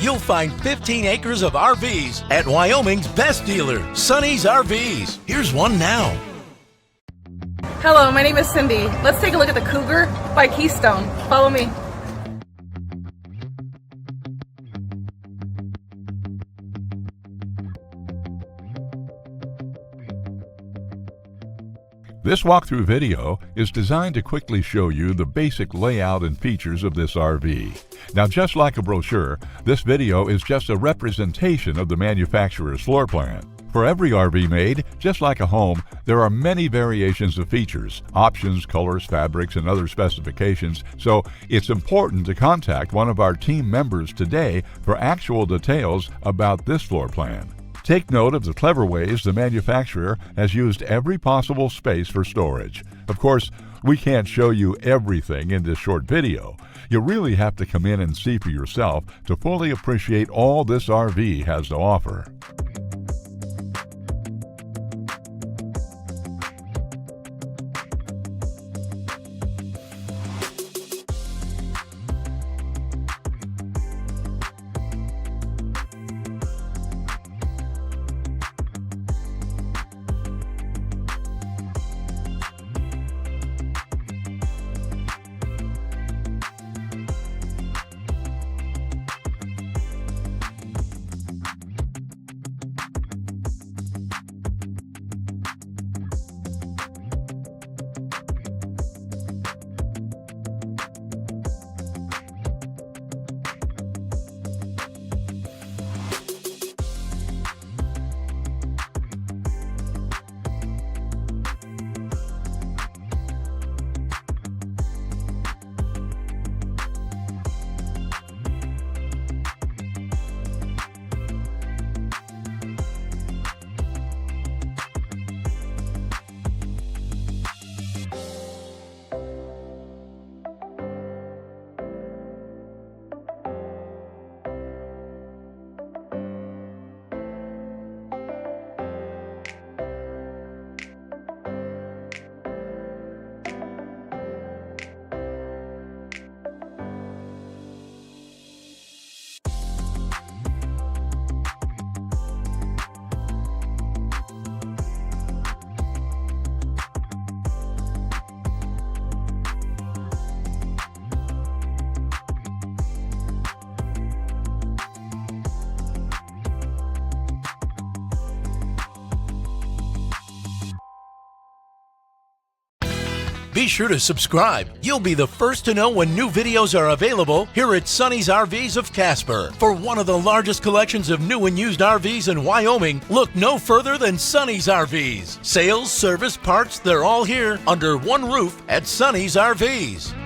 you'll find 15 acres of RVs at Wyoming's best dealer, Sonny's RVs. Here's one now. Hello, my name is Cindy. Let's take a look at the Cougar by Keystone. Follow me. This walkthrough video is designed to quickly show you the basic layout and features of this RV. Now, just like a brochure, this video is just a representation of the manufacturer's floor plan. For every RV made, just like a home, there are many variations of features, options, colors, fabrics, and other specifications, so it's important to contact one of our team members today for actual details about this floor plan. Take note of the clever ways the manufacturer has used every possible space for storage. Of course, we can't show you everything in this short video. You really have to come in and see for yourself to fully appreciate all this RV has to offer. Be sure to subscribe. You'll be the first to know when new videos are available here at Sonny's RVs of Casper. For one of the largest collections of new and used RVs in Wyoming, look no further than Sonny's RVs. Sales, service, parts, they're all here under one roof at Sonny's RVs.